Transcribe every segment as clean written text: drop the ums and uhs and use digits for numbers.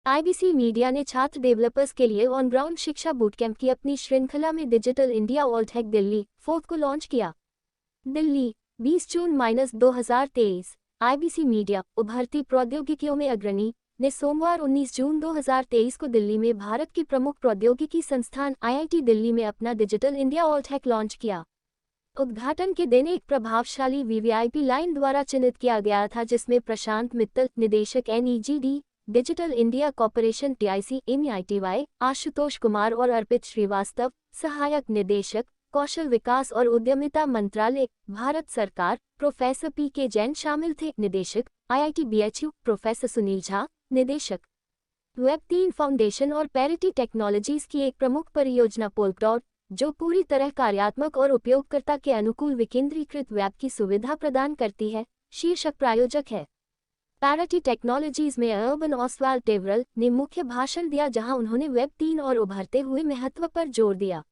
IBC media ने छात्र developers के लिए ऑन ग्राउंड शिक्षा बूटकैंप की अपनी श्रृंखला में डिजिटल इंडिया ऑल्टहैक दिल्ली 4 को लॉन्च किया। दिल्ली 20 जून 2023। आईबीसी मीडिया उभरती प्रौद्योगिकियों में अग्रणी ने सोमवार 19 जून 2023 को दिल्ली में भारत की प्रमुख प्रौद्योगिकी संस्थान आईआईटी दिल्ली में अपना डिजिटल इंडिया ऑल्टहैक लॉन्च किया। उद्घाटन के दिन एक प्रभावशाली वीवीआईपी लाइन द्वारा चिन्हित किया गया था, जिसमें प्रशांत मित्तल, निदेशक NeGD digital India corporation TIC MEITY, Ashutosh Kumar और अर्पित श्रीवास्तव, सहायक निदेशक कौशल विकास और उद्यमिता मंत्रालय, भारत सरकार, प्रोफेसर पी.के. जैन शामिल थे। निदेशक IIT BHU professor Sunil Jha, निदेशक वेब3 फाउंडेशन और पैरिटी टेक्नोलॉजीज की एक प्रमुख परियोजना पोल्कडॉट, जो पूरी तरह कार्यात्मक और उपयोगकर्ता के अनुकूल विकेंद्रीकृत वेब की सुविधा प्रदान करती है, शीर्षक प्रायोजक है। पैरिटी टेक्नोलॉजीज में अर्बन ऑसवाल्ड टेवरल ने मुख्य भाषण दिया, जहां उन्होंने वेब3 और उभरते हुए महत्व पर जोर दिया।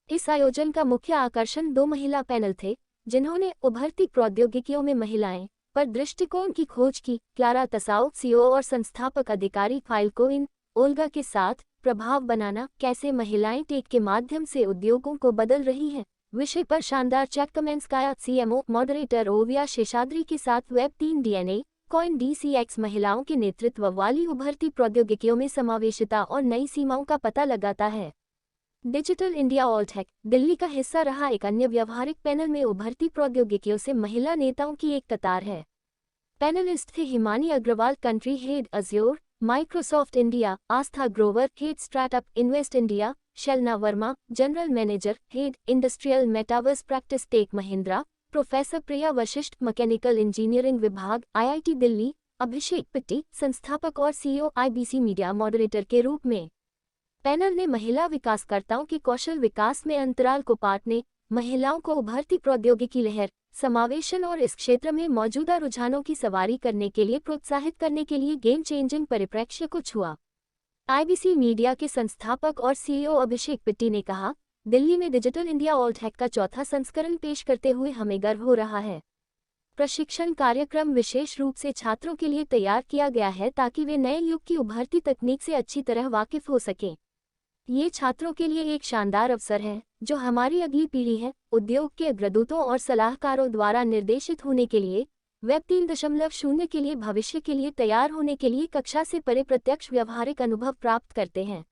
इस आयोजन का मुख्य आकर्षण 2 महिला पैनल थे, जिन्होंने उभरती प्रौद्योगिकियों में महिलाएं पर दृष्टिकोण की खोज की। क्लारा तसाउ, सीईओ और संस्थापक अधिकारी फाइलकोइन, ओल्गा के साथ प्रभाव बनाना, कैसे महिलाएं टेक के माध्यम से उद्योगों को बदल रही हैं, विषय पर शानदार चैट कमेंट्स का सीएमओ मॉडरेटर ओविया शेषाद्री के साथ वेब3 डीएनए कॉइन डीसीएक्स महिलाओं के नेतृत्व वाली उभरती प्रौद्योगिकियों में समावेशिता और नई सीमाओं का पता लगाता है। डिजिटल इंडिया ऑल्टहैक दिल्ली का हिस्सा रहा एक अन्य व्यवहारिक पैनल में उभरती प्रौद्योगिकियों से महिला नेताओं की एक कतार है। पैनलिस्ट थे Himani Agarwal, country head Azure Microsoft India, Aastha Grover, head startup invest India, Shalna Verma, general manager head industrial metaverse practice tech Mahindra, professor Priya Vashishtha, mechanical engineering विभाग आईआईटी दिल्ली, अभिषेक पिट्टी, संस्थापक और सीईओ आईबीसी मीडिया मॉडरेटर के रूप में। पैनल ने महिला विकासकर्ताओं के कौशल विकास में अंतराल को पाटने, महिलाओं को उभरती प्रौद्योगिकी लहर, समावेशन और इस क्षेत्र में मौजूदा रुझानों की सवारी करने के लिए प्रोत्साहित करने के लिए गेम चेंजिंग परिप्रेक्ष्य को छुआ। आईबीसी मीडिया के संस्थापक और सीईओ अभिषेक पिट्टी ने कहा, दिल्ली में डिजिटल इंडिया ऑल्टहैक का चौथा संस्करण पेश करते हुए हमें गर्व हो रहा है। प्रशिक्षण कार्यक्रम विशेष रूप से छात्रों के लिए तैयार किया गया है, ताकि वे नए युग की उभरती तकनीक से अच्छी तरह वाकिफ हो सकें। ये छात्रों के लिए एक शानदार अवसर है, जो हमारी अगली पीढ़ी है, उद्योग के अग्रदूतों और सलाहकारों द्वारा निर्देशित होने के लिए, वेब 3.0 के लिए भविष्य के लिए तैयार होने के लिए कक्षा से परे प्रत्यक्ष व्यावहारिक अनुभव प्राप्त करते हैं।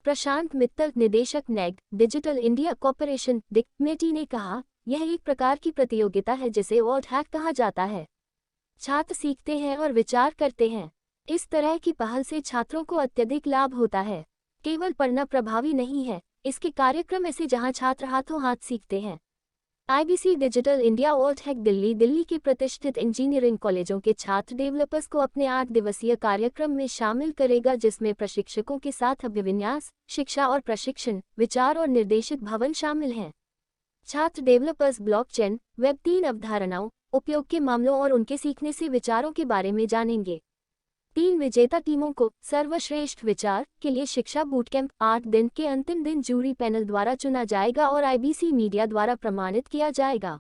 प्रशांत मित्तल, निदेशक नेग डिजिटल इंडिया कॉर्पोरेशन डिक्मेटी ने कहा, यह एक प्रकार की प्रतियोगिता है जिसे ऑल्टहैक कहा जाता है। छात्र सीखते हैं और विचार करते हैं। इस तरह की पहल से छात्रों को अत्यधिक लाभ होता है। केवल पढ़ना प्रभावी नहीं है, इसके कार्यक्रम ऐसे जहां छात्र हाथों हाथ सीखते हैं। आईबीसी डिजिटल इंडिया ऑल्टहैक दिल्ली के प्रतिष्ठित इंजीनियरिंग कॉलेजों के छात्र डेवलपर्स को अपने 8 दिवसीय कार्यक्रम में शामिल करेगा, जिसमें प्रशिक्षकों के साथ अभिविन्यास, शिक्षा और प्रशिक्षण, विचार और निर्देशित भवन शामिल हैं। छात्र डेवलपर्स ब्लॉकचेन, वेब 3 अवधारणाओं, उपयोग के मामलों और उनके सीखने से विचारों के बारे में जानेंगे। 3 विजेता टीमों को सर्वश्रेष्ठ विचार के लिए शिक्षा बूटकैंप 8 दिन के अंतिम दिन जूरी पैनल द्वारा चुना जाएगा और आईबीसी मीडिया द्वारा प्रमाणित किया जाएगा।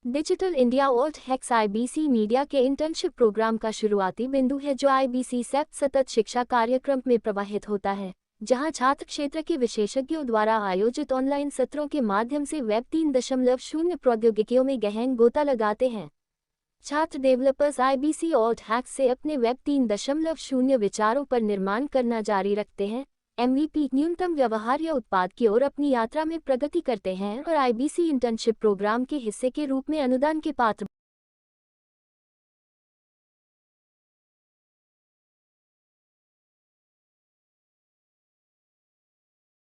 डिजिटल इंडिया ऑल्टहैक्स आईबीसी मीडिया के इंटर्नशिप प्रोग्राम का शुरुआती बिंदु है, जो आईबीसी सेप सतत शिक्षा कार्यक्रम में प्रवाहित होता है, जहां छात्र क्षेत्र के विशेषज्ञों द्वारा आयोजित ऑनलाइन सत्रों के माध्यम से वेब 3.0 प्रौद्योगिकियों में गहन गोता लगाते हैं। छात्र डेवलपर्स आईबीसी ऑल्टहैक से अपने वेब 3.0 विचारों पर निर्माण करना जारी रखते हैं, एमवीपी न्यूनतम व्यवहार्य उत्पाद की ओर अपनी यात्रा में प्रगति करते हैं और आईबीसी इंटर्नशिप प्रोग्राम के हिस्से के रूप में अनुदान के पात्र